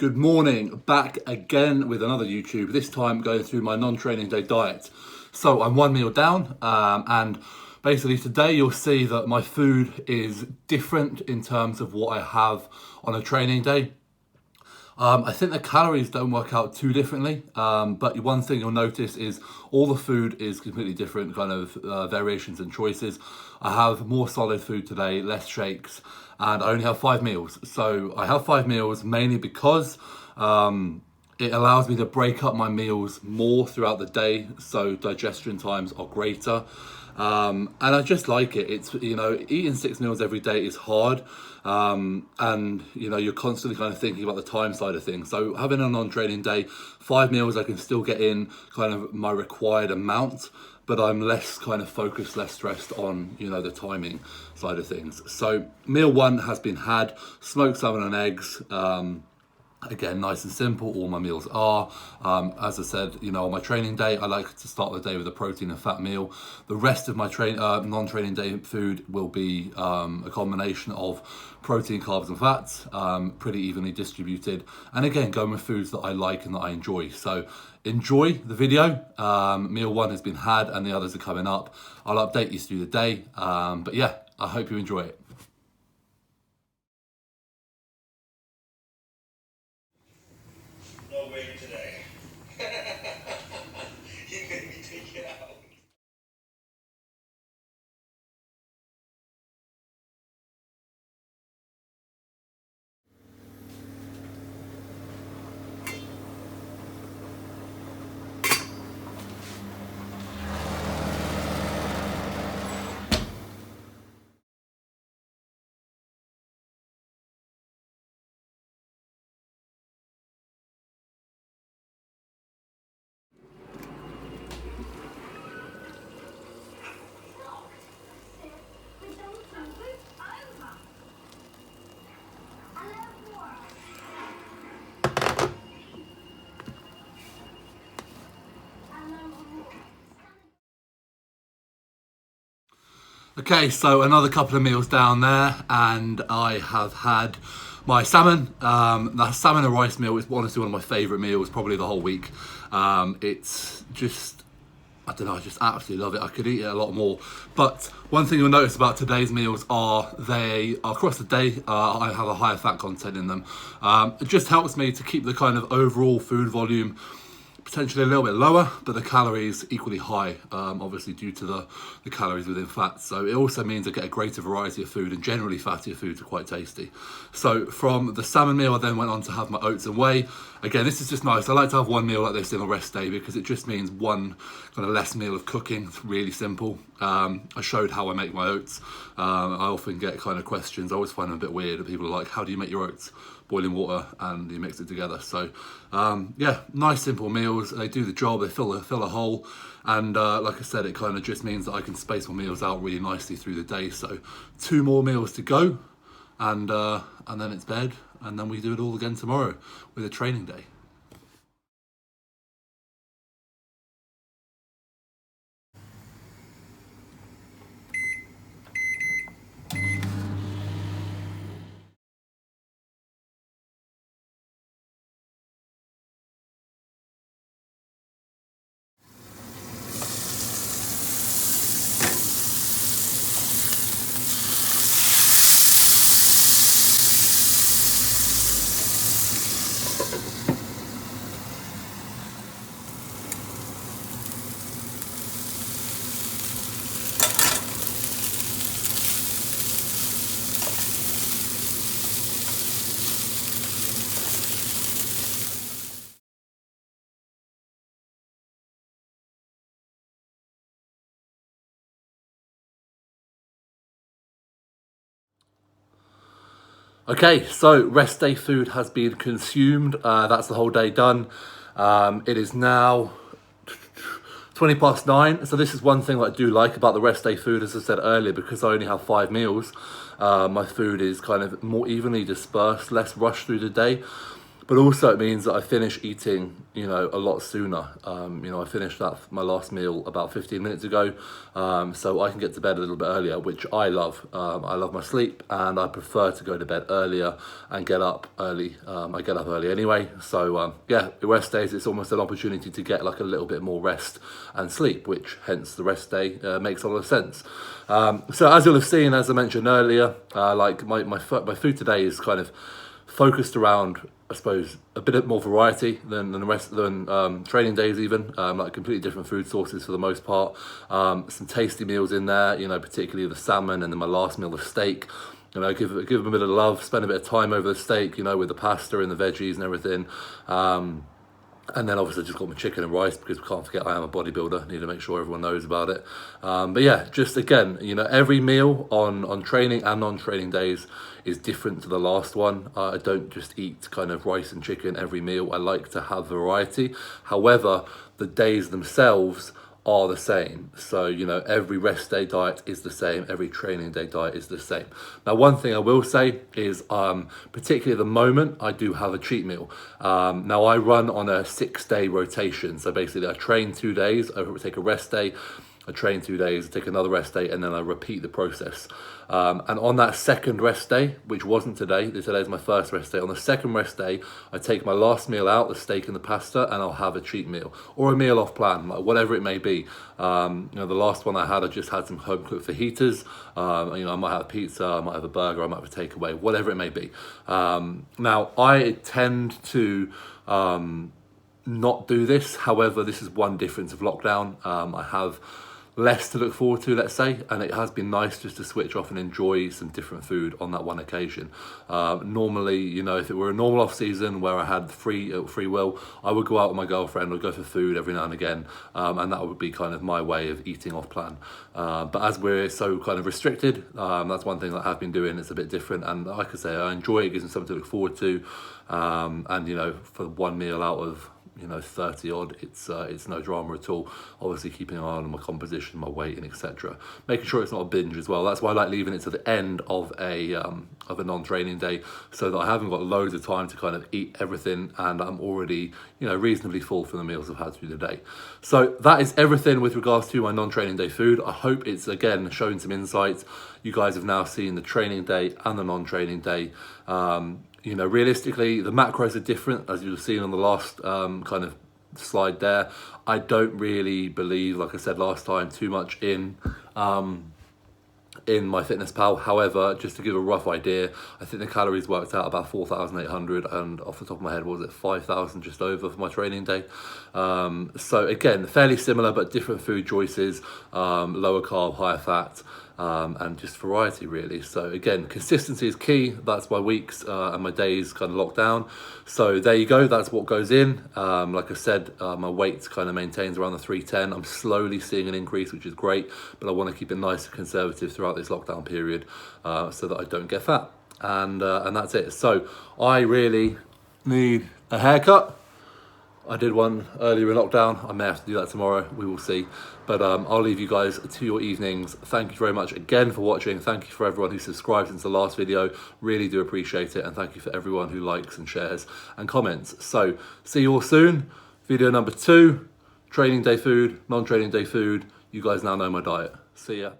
Good morning, back again with another YouTube, this time going through my non-training day diet. So I'm one meal down and basically today you'll see that my food is different in terms of what I have on a training day. I think the calories don't work out too differently, but one thing you'll notice is all the food is completely different, kind of variations and choices. I have more solid food today, less shakes, and I only have 5 meals. So I have 5 meals mainly because it allows me to break up my meals more throughout the day, so digestion times are greater. And I just like it. It's, eating 6 meals every day is hard. And you're constantly kind of thinking about the time side of things. So having a non-training day, 5 meals, I can still get in kind of my required amount, but I'm less kind of focused, less stressed on, the timing side of things. So meal 1 has been had, smoked salmon and eggs. Again, nice and simple, all my meals are. As I said, on my training day, I like to start the day with a protein and fat meal. The rest of my non-training day food will be a combination of protein, carbs and fats, pretty evenly distributed. And again, going with foods that I like and that I enjoy. So enjoy the video. Meal 1 has been had and the others are coming up. I'll update you through the day. But yeah, I hope you enjoy it. No way today. You made me take it out. Okay, so another couple of meals down there, and I have had my salmon. The salmon and rice meal is honestly one of my favourite meals, probably the whole week. It's just, I don't know, I just absolutely love it. I could eat it a lot more. But one thing you'll notice about today's meals are they are across the day, I have a higher fat content in them. It just helps me to keep the kind of overall food volume potentially a little bit lower, but the calories equally high, obviously due to the calories within fat. So it also means I get a greater variety of food, and generally fattier foods are quite tasty. So from the salmon meal, I then went on to have my oats and whey. Again, this is just nice. I like to have one meal like this in a rest day because it just means one kind of less meal of cooking. It's really simple. I showed how I make my oats. I often get kind of questions. I always find them a bit weird that people are like, how do you make your oats? Boiling water and you mix it together. So yeah, nice simple meals. They do the job. They fill a hole, and like I said, it kind of just means that I can space my meals out really nicely through the day. So 2 more meals to go, and then it's bed, and then we do it all again tomorrow with a training day. Okay, so rest day food has been consumed. That's the whole day done. It is now 20 past 9. So this is one thing that I do like about the rest day food, as I said earlier, because I only have 5 meals. My food is kind of more evenly dispersed, less rushed through the day. but also it means that I finish eating, you know, a lot sooner. You know, I finished my last meal about 15 minutes ago, so I can get to bed a little bit earlier, which I love. I love my sleep, and I prefer to go to bed earlier and get up early. I get up early anyway, so yeah, the rest days it's almost an opportunity to get like a little bit more rest and sleep, which hence the rest day makes a lot of sense. So as you'll have seen, as I mentioned earlier, like my food today is kind of focused around, I suppose, a bit more variety than the rest than training days even, like completely different food sources for the most part. Some tasty meals in there, you know, particularly the salmon, and then my last meal, the steak. You know, give them a bit of love, spend a bit of time over the steak, you know, with the pasta and the veggies and everything. And then obviously I just got my chicken and rice, because we can't forget I am a bodybuilder. I need to make sure everyone knows about it. But yeah, just again, you know, every meal on training and non-training days is different to the last one. I don't just eat kind of rice and chicken every meal. I like to have variety. However, the days themselves are the same. So, you know, every rest day diet is the same, every training day diet is the same. Now, one thing I will say is, particularly at the moment, I do have a cheat meal. Now, I run on a 6-day rotation. So basically I train 2 days, I take a rest day, I train 2 days, take another rest day, and then I repeat the process. And on that second rest day, which wasn't today, today's my first rest day. On the second rest day, I take my last meal out, the steak and the pasta, and I'll have a cheat meal or a meal off plan, like whatever it may be. You know, the last one I just had some home cooked fajitas. You know, I might have a pizza, I might have a burger, I might have a takeaway, whatever it may be. Now, I tend to not do this. However, this is one difference of lockdown. I have less to look forward to, let's say, and it has been nice just to switch off and enjoy some different food on that one occasion. Normally, you know, if it were a normal off season where I had free will, I would go out with my girlfriend or go for food every now and again, and that would be kind of my way of eating off plan. But as we're so kind of restricted, that's one thing that I've been doing. It's a bit different, and like I say, I enjoy it. It gives me something to look forward to, and you know, for one meal out of, you know, 30 odd, it's no drama at all. Obviously keeping an eye on my composition, my weight, and etc. Making sure it's not a binge as well. That's why I like leaving it to the end of a non-training day, so that I haven't got loads of time to kind of eat everything, and I'm already, you know, reasonably full from the meals I've had through the day. So that is everything with regards to my non-training day food. I hope it's again shown some insights. You guys have now seen the training day and the non-training day. You know, realistically, the macros are different, as you've seen on the last kind of slide there. I don't really believe, like I said last time, too much in MyFitnessPal. However, just to give a rough idea, I think the calories worked out about 4,800, and off the top of my head, was it 5,000 just over for my training day? So again, fairly similar, but different food choices, lower carb, higher fat. And just variety really. So again, consistency is key. That's my weeks and my days kind of locked down. So there you go, that's what goes in. Like I said, my weight kind of maintains around the 310. I'm slowly seeing an increase, which is great, but I want to keep it nice and conservative throughout this lockdown period, so that I don't get fat. And that's it. So I really need a haircut. I did one earlier in lockdown. I may have to do that tomorrow. We will see. But I'll leave you guys to your evenings. Thank you very much again for watching. Thank you for everyone who subscribed since the last video. Really do appreciate it. And thank you for everyone who likes and shares and comments. So see you all soon. Video number 2, training day food, non-training day food. You guys now know my diet. See ya.